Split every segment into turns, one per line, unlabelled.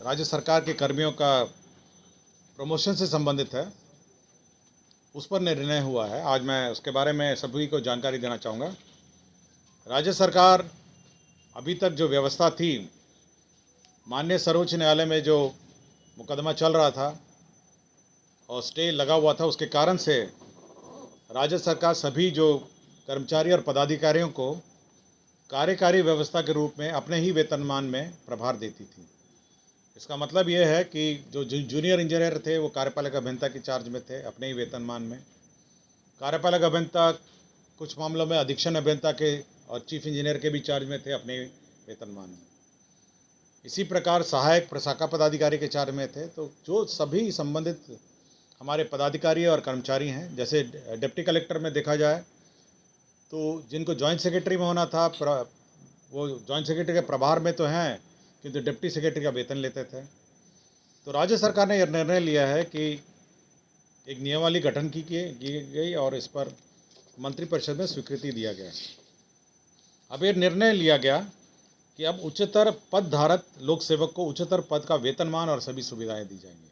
राज्य सरकार के कर्मियों का प्रमोशन से संबंधित है, उस पर निर्णय हुआ है। आज मैं उसके बारे में सभी को जानकारी देना चाहूँगा। राज्य सरकार अभी तक जो व्यवस्था थी, माननीय सर्वोच्च न्यायालय में जो मुकदमा चल रहा था और स्टे लगा हुआ था, उसके कारण से राज्य सरकार सभी जो कर्मचारी और पदाधिकारियों को कार्यकारी व्यवस्था के रूप में अपने ही वेतनमान में प्रभार देती थी। इसका मतलब ये है कि जो जूनियर इंजीनियर थे वो कार्यपालक अभियंता की चार्ज में थे अपने ही वेतनमान में। कार्यपालक अभियंता कुछ मामलों में अधीक्षण अभियंता के और चीफ इंजीनियर के भी चार्ज में थे अपने वेतनमान में। इसी प्रकार सहायक प्रशाखा पदाधिकारी के चार्ज में थे। तो जो सभी संबंधित हमारे पदाधिकारी और कर्मचारी हैं, जैसे डिप्टी कलेक्टर में देखा जाए तो जिनको जॉइंट सेक्रेटरी में होना था, वो जॉइंट सेक्रेटरी के प्रभार में तो हैं, किंतु डिप्टी सेक्रेटरी का वेतन लेते थे। तो राज्य सरकार ने यह निर्णय लिया है कि एक नियमावली गठन की गई और इस पर मंत्रिपरिषद में स्वीकृति दिया गया। अब ये निर्णय लिया गया कि अब उच्चतर पद धारक लोक सेवक को उच्चतर पद का वेतनमान और सभी सुविधाएं दी जाएंगी।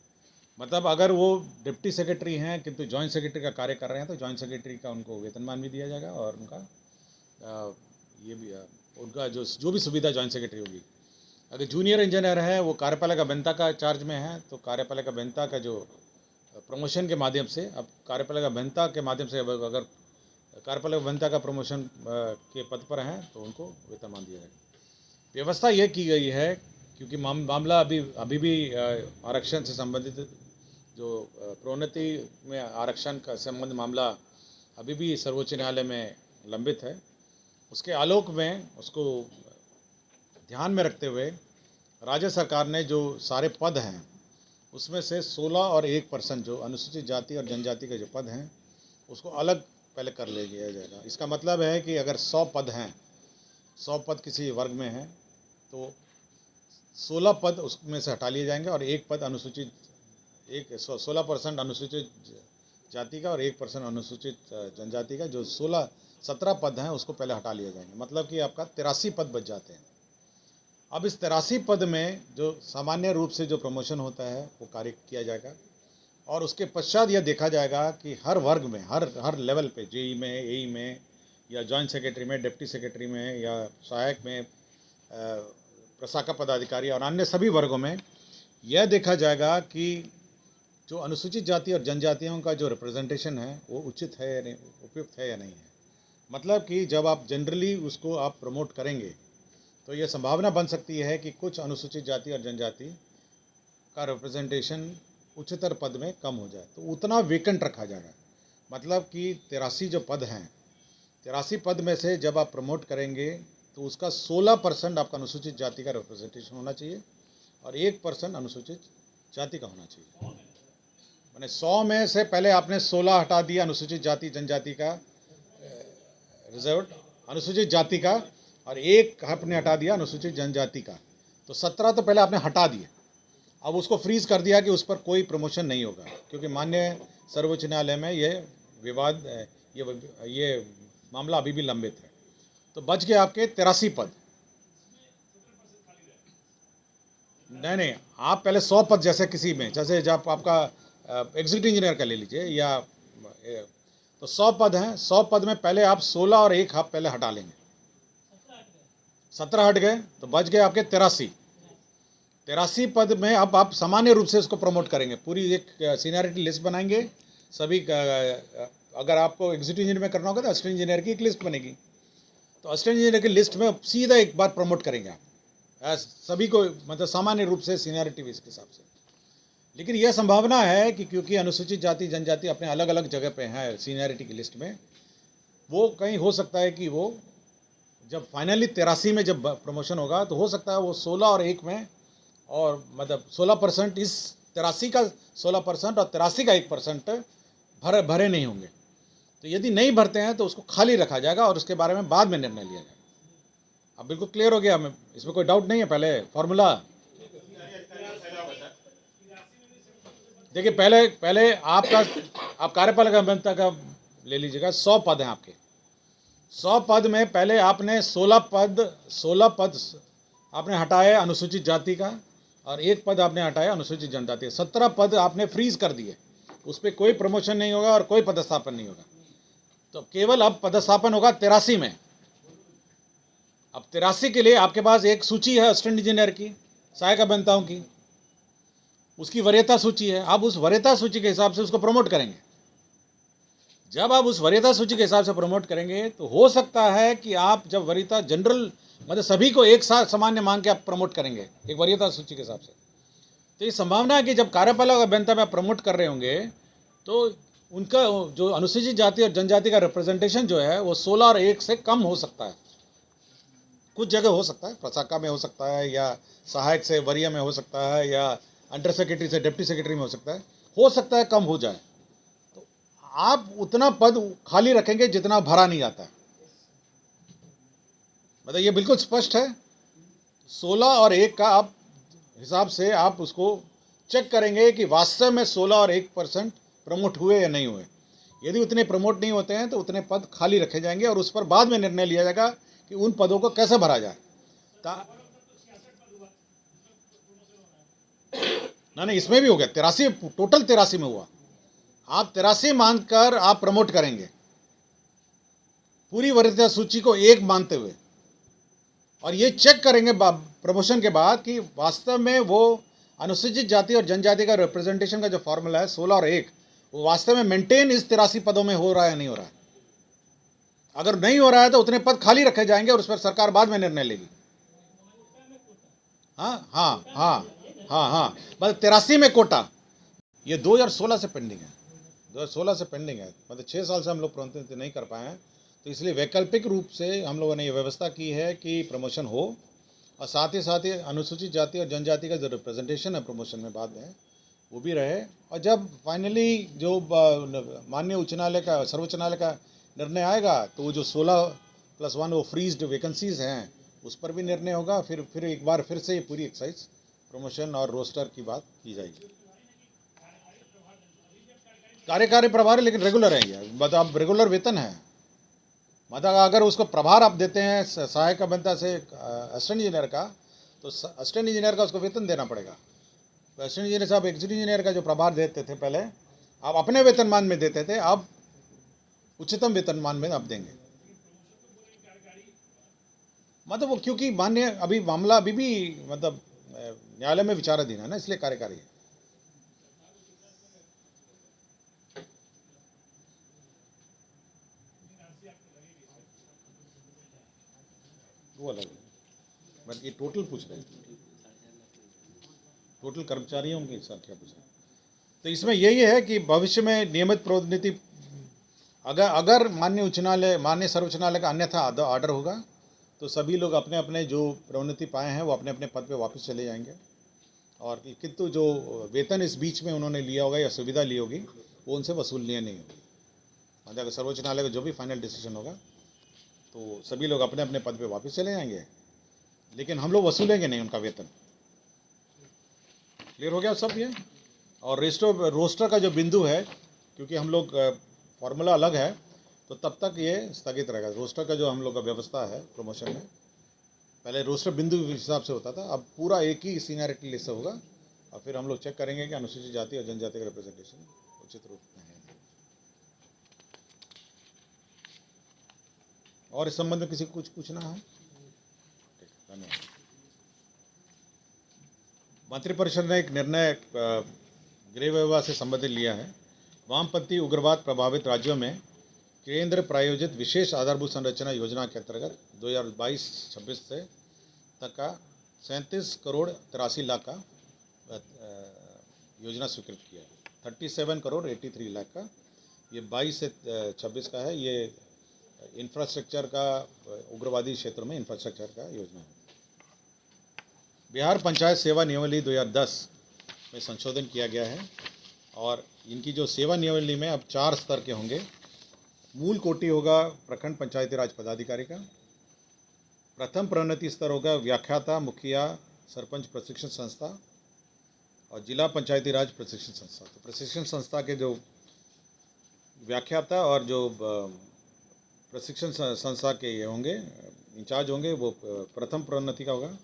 मतलब अगर वो डिप्टी सेक्रेटरी हैं किंतु जॉइंट सेक्रेटरी का कार्य कर रहे हैं तो जॉइंट सेक्रेटरी का उनको वेतनमान भी दिया जाएगा और उनका जो भी सुविधा जॉइंट सेक्रेटरी होगी। अगर जूनियर इंजीनियर है, वो कार्यपालक अभियंता का चार्ज में है, तो कार्यपालक अभियंता का जो प्रमोशन के माध्यम से, अब कार्यपालक अभियंता के माध्यम से अगर कार्यपालक अभियंता का प्रमोशन के पद पर हैं तो उनको वेतनमान दिया जाएगा। व्यवस्था यह की गई है क्योंकि मामला अभी भी आरक्षण से संबंधित जो प्रोन्नति में आरक्षण का संबंध मामला अभी भी सर्वोच्च न्यायालय में लंबित है। उसके आलोक में, उसको ध्यान में रखते हुए राज्य सरकार ने जो सारे पद हैं उसमें से 16 और 1% जो अनुसूचित जाति और जनजाति के जो पद हैं उसको अलग पहले कर ले लिया जाएगा। इसका मतलब है कि अगर 100 पद हैं, 100 पद किसी वर्ग में हैं तो 16 पद उसमें से हटा लिए जाएंगे और एक पद अनुसूचित 16% अनुसूचित जाति का और 1% अनुसूचित जनजाति का, जो 17 पद हैं उसको पहले हटा लिए जाएंगे। मतलब कि आपका 83 पद बच जाते हैं। अब इस 83 पद में जो सामान्य रूप से जो प्रमोशन होता है वो कार्य किया जाएगा और उसके पश्चात यह देखा जाएगा कि हर वर्ग में, हर लेवल पे, जेई में, एई में या जॉइंट सेक्रेटरी में, डिप्टी सेक्रेटरी में या सहायक में, प्रशाखा पदाधिकारी और अन्य सभी वर्गों में यह देखा जाएगा कि जो अनुसूचित जाति और जनजातियों का जो रिप्रेजेंटेशन है वो उचित है या नहीं, उपयुक्त है या नहीं है। मतलब कि जब आप जनरली उसको आप प्रमोट करेंगे तो ये संभावना बन सकती है कि कुछ अनुसूचित जाति और जनजाति का रिप्रेजेंटेशन उच्चतर पद में कम हो जाए, तो उतना वेकेंट रखा जाएगा। मतलब कि 83 जो पद हैं, 83 पद में से जब आप प्रमोट करेंगे तो उसका 16% आपका अनुसूचित जाति का रिप्रेजेंटेशन होना चाहिए और 1% अनुसूचित जाति का होना चाहिए। मैंने 100 में से पहले आपने 16 हटा दिया अनुसूचित जाति जनजाति का रिजर्व अनुसूचित जाति का और 1 आपने हटा दिया अनुसूचित जनजाति का, तो 17 तो पहले आपने हटा दिए। अब उसको फ्रीज कर दिया कि उस पर कोई प्रमोशन नहीं होगा, क्योंकि माननीय सर्वोच्च न्यायालय में ये विवाद, ये मामला अभी भी लंबित है। तो बच गए आपके 83 पद। नहीं, आप पहले 100 पद, जैसे किसी में, जैसे जब आपका एग्जीक्यूटिव इंजीनियर का ले लीजिए या तो 100 पद हैं, 100 पद में पहले आप 16 और 1 आप पहले हटा लेंगे, 17 हट गए तो बच गए आपके 83 पद में। अब आप सामान्य रूप से उसको प्रमोट करेंगे, पूरी एक सीनियरिटी लिस्ट बनाएंगे सभी का। अगर आपको एग्जीक्यूटिव इंजीनियर में करना होगा तो असिस्टेंट इंजीनियर की एक लिस्ट बनेगी, तो असिस्टेंट इंजीनियर की लिस्ट में सीधा एक बार प्रमोट करेंगे आप सभी को, मतलब सामान्य रूप से सीनियरिटी के हिसाब से। लेकिन यह संभावना है कि क्योंकि अनुसूचित जाति जनजाति अपने अलग अलग जगह पे हैं सीनियरिटी की लिस्ट में, वो कहीं हो सकता है कि वो जब फाइनली 83 में जब प्रमोशन होगा तो हो सकता है वो 16 और 1 में, और मतलब 16% इस 83 का 16% और 83 का 1% भरे नहीं होंगे। तो यदि नहीं भरते हैं तो उसको खाली रखा जाएगा और उसके बारे में बाद में निर्णय लिया जाएगा। अब बिल्कुल क्लियर हो गया, इसमें कोई डाउट नहीं है। पहले फॉर्मूला देखिए, पहले आप कार्यपालक अभियंता का ले लीजिएगा। 100 पद हैं आपके, 100 पद में पहले आपने 16 पद आपने हटाए अनुसूचित जाति का और एक पद आपने हटाया अनुसूचित जनजाति, 17 पद आपने फ्रीज कर दिए, उस पर कोई प्रमोशन नहीं होगा और कोई पदस्थापन नहीं होगा। तो केवल अब पदस्थापन होगा 83 में। अब 83 के लिए आपके पास एक सूची है असिस्टेंट इंजीनियर की, सहायक अभियंताओं की, उसकी वरीयता सूची है। आप उस वरीयता सूची के हिसाब से उसको प्रमोट करेंगे। जब आप उस वरीयता सूची के हिसाब से प्रमोट करेंगे तो हो सकता है कि आप जब वरीयता जनरल मतलब सभी को एक साथ सामान्य मान के आप प्रमोट करेंगे एक वरीयता सूची के हिसाब से, तो ये संभावना है कि जब कार्यपालक अभियंता में आप प्रमोट कर रहे होंगे तो उनका जो अनुसूचित जाति और जनजाति का रिप्रेजेंटेशन जो है वो 16 और 1 से कम हो सकता है। कुछ जगह हो सकता है, प्रशाखा में हो सकता है, या सहायक से वरीय में हो सकता है, या अंडर सेक्रेटरी से डिप्टी सेक्रेटरी में हो सकता है कम हो जाए। तो आप उतना पद खाली रखेंगे जितना भरा नहीं जाता है। मतलब ये बिल्कुल स्पष्ट है। 16 और 1 का आप हिसाब से आप उसको चेक करेंगे कि वास्तव में 16 और 1% प्रमोट हुए या नहीं हुए। यदि उतने प्रमोट नहीं होते हैं तो उतने पद खाली रखे जाएंगे और उस पर बाद में निर्णय लिया जाएगा कि उन पदों को कैसे भरा जाए। ना नहीं, इसमें भी हो गया 83, टोटल 83 में हुआ। आप 83 मानकर आप प्रमोट करेंगे पूरी वरीयता सूची को एक मानते हुए, और ये चेक करेंगे प्रमोशन के बाद कि वास्तव में वो अनुसूचित जाति और जनजाति का रिप्रेजेंटेशन का जो फॉर्मूला है 16 और 1 वो वास्तव में मेंटेन इस 83 पदों में हो रहा है नहीं हो रहा है। अगर नहीं हो रहा है तो उतने पद खाली रखे जाएंगे और उस पर सरकार बाद में निर्णय लेगी। हाँ हाँ हाँ हाँ हाँ, मतलब 83 में कोटा, ये 2016 से पेंडिंग है, 2016 से पेंडिंग है। मतलब 6 साल से हम लोग प्रतिनिधित्व नहीं कर पाए हैं, तो इसलिए वैकल्पिक रूप से हम लोगों ने ये व्यवस्था की है कि प्रमोशन हो, और साथ ही अनुसूचित जाति और जनजाति का जो रिप्रेजेंटेशन है प्रमोशन में बाद में वो भी रहे। और जब फाइनली जो माननीय उच्च न्यायालय का सर्वोच्च न्यायालय का निर्णय आएगा तो वो जो 16+1 वो फ्रीज्ड वैकेंसीज हैं उस पर भी निर्णय होगा। फिर एक बार फिर से ये पूरी एक्साइज प्रमोशन और रोस्टर की बात की जाएगी। कार्यकारी प्रभार लेकिन रेगुलर है ये, मतलब अब रेगुलर वेतन है। मतलब अगर उसको प्रभार आप देते हैं सहायक अभियंता से असिस्टेंट इंजीनियर का, तो असिस्टेंट इंजीनियर का उसको वेतन देना पड़ेगा। तो असिस्टेंट इंजीनियर साहब एग्जीक्यूटिव इंजीनियर का जो प्रभार देते थे पहले, आप अपने वेतनमान में देते थे, अब उच्चतम वेतनमान में आप देंगे। मतलब वो क्योंकि मान्य अभी मामला अभी भी मतलब न्यायालय में विचाराधीन है ना, इसलिए कार्यकारी है। वो अलग है, बल्कि टोटल पूछ रहे हैं, टोटल कर्मचारियों के साथ क्या पूछ रहे हैं। तो इसमें यही है कि भविष्य में नियमित प्रोन्नति अगर माननीय उच्च न्यायालय माननीय सर्वोच्च न्यायालय का अन्यथा ऑर्डर होगा तो सभी लोग अपने अपने जो प्रोन्नति पाए हैं वो अपने अपने पद पे वापस चले जाएंगे, और किंतु जो वेतन इस बीच में उन्होंने लिया होगा या सुविधा ली होगी वो उनसे वसूलनीय नहीं होगी। मतलब अगर सर्वोच्च न्यायालय का जो भी फाइनल डिसीजन होगा तो सभी लोग अपने अपने पद पे वापस चले जाएंगे, लेकिन हम लोग वसूलेंगे नहीं उनका वेतन। क्लियर हो गया सब ये। और रोस्टर का जो बिंदु है, क्योंकि हम लोग फॉर्मूला अलग है तो तब तक ये स्थगित रहेगा। रोस्टर का जो हम लोग का व्यवस्था है प्रमोशन में, पहले रोस्टर बिंदु के हिसाब से होता था, अब पूरा एक ही सीनियरिटी लिस्ट से होगा, और फिर हम लोग चेक करेंगे कि अनुसूचित जाति और जनजाति का रिप्रेजेंटेशन उचित रूप में है। और इस संबंध में किसी को कुछ पूछना है? ठीक, धन्यवाद। मंत्रिपरिषद ने एक निर्णय गृह विभाग से संबंधित लिया है। वामपंथी उग्रवाद प्रभावित राज्यों में केंद्र प्रायोजित विशेष आधारभूत संरचना योजना के अंतर्गत 2022-26 से तक का 37 करोड़ 83 लाख का योजना स्वीकृत किया है। 37 करोड़ 83 लाख का ये 22 से 26 का है। ये इंफ्रास्ट्रक्चर का उग्रवादी क्षेत्रों में इंफ्रास्ट्रक्चर का योजना है। बिहार पंचायत सेवा नियमावली 2010 में संशोधन किया गया है, और इनकी जो सेवा नियमावली में अब 4 स्तर के होंगे। मूल कोटि होगा प्रखंड पंचायती राज पदाधिकारी का, प्रथम प्रोन्नति स्तर होगा व्याख्याता मुखिया सरपंच प्रशिक्षण संस्था, और जिला पंचायती राज प्रशिक्षण संस्था। तो प्रशिक्षण संस्था के जो व्याख्याता और जो प्रशिक्षण संस्था के ये होंगे इंचार्ज होंगे वो प्रथम प्रोन्नति का होगा।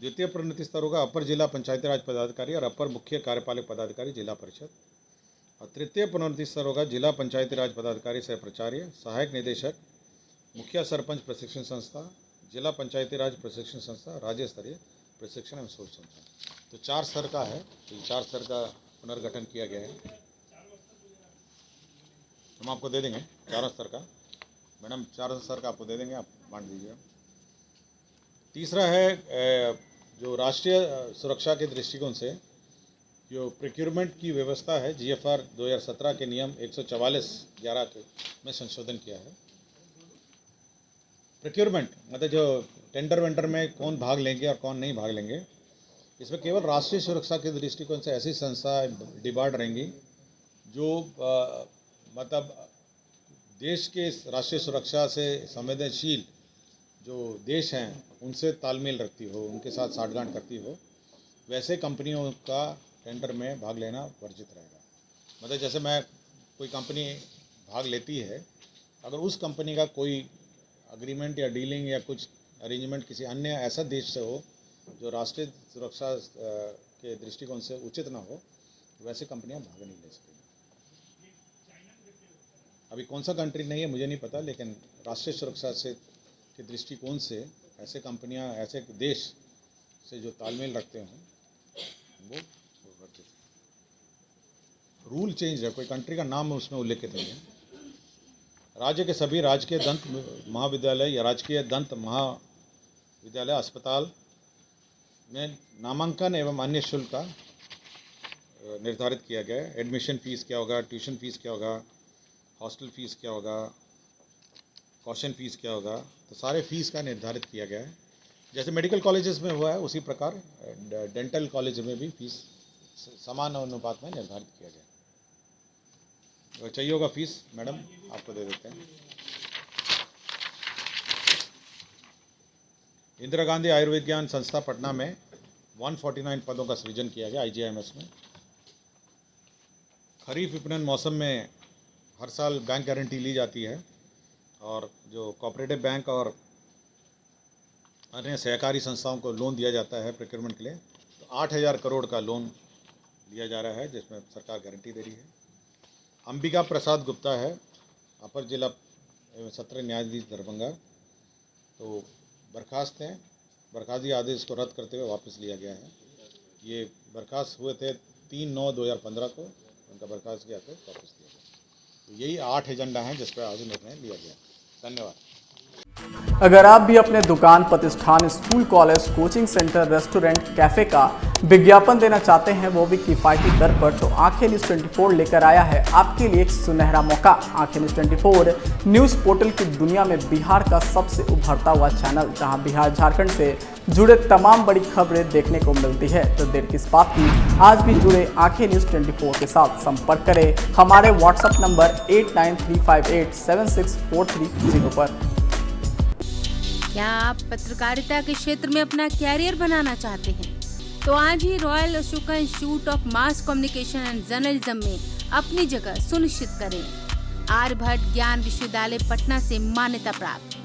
द्वितीय प्रोन्नति स्तर होगा अपर जिला पंचायती राज पदाधिकारी और अपर मुख्य कार्यपालक पदाधिकारी जिला परिषद। और तृतीय प्रोन्नति स्तर होगा जिला पंचायती राज पदाधिकारी सह प्राचार्य, सहायक निदेशक, मुखिया सरपंच प्रशिक्षण संस्था, जिला पंचायती राज प्रशिक्षण संस्था, राज्य स्तरीय प्रशिक्षण एवं शोध संस्था। तो 4 स्तर का है, तो 4 स्तर का पुनर्गठन किया गया है। हम आपको दे देंगे 4 स्तर का, मैडम 4 स्तर का आपको दे देंगे, आप बांट दीजिएगा। तीसरा है जो राष्ट्रीय सुरक्षा के दृष्टिकोण से जो प्रोक्योरमेंट की व्यवस्था है, GFR 2017 के नियम 144(11) में संशोधन किया है। प्रोक्योरमेंट मतलब जो टेंडर वेंडर में कौन भाग लेंगे और कौन नहीं भाग लेंगे, इसमें केवल राष्ट्रीय सुरक्षा के दृष्टिकोण से ऐसी संस्था डिबार्ड रहेंगी जो मतलब देश के राष्ट्रीय सुरक्षा से संवेदनशील जो देश हैं उनसे तालमेल रखती हो, उनके साथ साठगांठ करती हो, वैसे कंपनियों का टेंडर में भाग लेना वर्जित रहेगा। मतलब जैसे मैं कोई कंपनी भाग लेती है, अगर उस कंपनी का कोई एग्रीमेंट या डीलिंग या कुछ अरेंजमेंट किसी अन्य ऐसा देश से हो जो राष्ट्रीय सुरक्षा के दृष्टिकोण से उचित ना हो, वैसे कंपनियां भाग नहीं ले सकेंगी। अभी कौन सा कंट्री नहीं है मुझे नहीं पता, लेकिन राष्ट्रीय सुरक्षा से के दृष्टिकोण से ऐसे कंपनियां ऐसे देश से जो तालमेल रखते हों वो वर्जित। रूल चेंज है, कोई कंट्री का नाम उसमें उल्लेखित नहीं है। राज्य के सभी राजकीय दंत महाविद्यालय या राजकीय दंत महाविद्यालय अस्पताल में नामांकन एवं अन्य शुल्क का निर्धारित किया गया है। एडमिशन फ़ीस क्या होगा, ट्यूशन फ़ीस क्या होगा, हॉस्टल फ़ीस क्या होगा, कॉशन फ़ीस क्या होगा, तो सारे फ़ीस का निर्धारित किया गया है। जैसे मेडिकल कॉलेजेस में हुआ है उसी प्रकार डेंटल कॉलेज में भी फ़ीस समान अनुपात में निर्धारित किया गया है। चाहिए होगा फ़ीस मैडम आपको दे देते हैं। इंदिरा गांधी आयुर्विज्ञान संस्था पटना में 149 पदों का सृजन किया गया IGIMS में। खरीफ विपणन मौसम में हर साल बैंक गारंटी ली जाती है और जो कोऑपरेटिव बैंक और अन्य सहकारी संस्थाओं को लोन दिया जाता है प्रोक्योरमेंट के लिए, तो 8000 करोड़ का लोन लिया जा रहा है जिसमें सरकार गारंटी दे रही है। अंबिका प्रसाद गुप्ता है अपर जिला एवं सत्र न्यायाधीश दरभंगा, तो बर्खास्त हैं। बर्खास्तगी आदेश को रद्द करते हुए वापस लिया गया है। ये बर्खास्त हुए थे 3/9/2015 को, उनका बर्खास्तगी आदेश वापस लिया गया। तो यही 8 एजेंडा हैं जिस पर आज निर्णय लिया गया। धन्यवाद।
अगर आप भी अपने दुकान, प्रतिष्ठान, school, college, coaching centre, restaurant, cafe का विज्ञापन देना चाहते हैं, वो भी किफ़ायती दर पर, तो आंखें न्यूज़ 24 लेकर आया है आपके लिए एक सुनहरा मौका। आंखें न्यूज़ 24 न्यूज़ पोर्टल की दुनिया में बिहार का सबसे उभरता हुआ चैनल, जहां बिहार झारखंड से जुड़े तमाम बड़ी खबरें देखने को मिलती है। तो देर किस बात की, आज भी जुड़े आंखें न्यूज़ 24 के साथ। संपर्क करें हमारे व्हाट्सएप नंबर 8935876430 पर।
क्या आप पत्रकारिता के क्षेत्र में अपना कैरियर बनाना चाहते हैं? तो आज ही royal Ashoka institute of mass communication and journalism में अपनी जगह सुनिश्चित करें। आर्यभट्ट ज्ञान विश्वविद्यालय पटना से मान्यता प्राप्त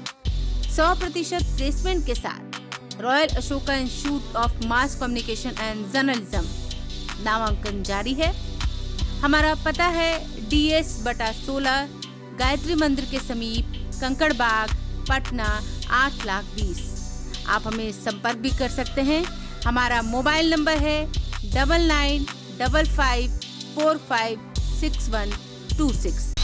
100% प्लेसमेंट के साथ royal Ashoka institute of mass communication and journalism नामांकन जारी है। हमारा पता है DS/16 गायत्री मंदिर के समीप, कंकड़ बाग, पटना 8,20,000। आप हमें संपर्क भी कर सकते हैं। हमारा मोबाइल नंबर है 9955456126।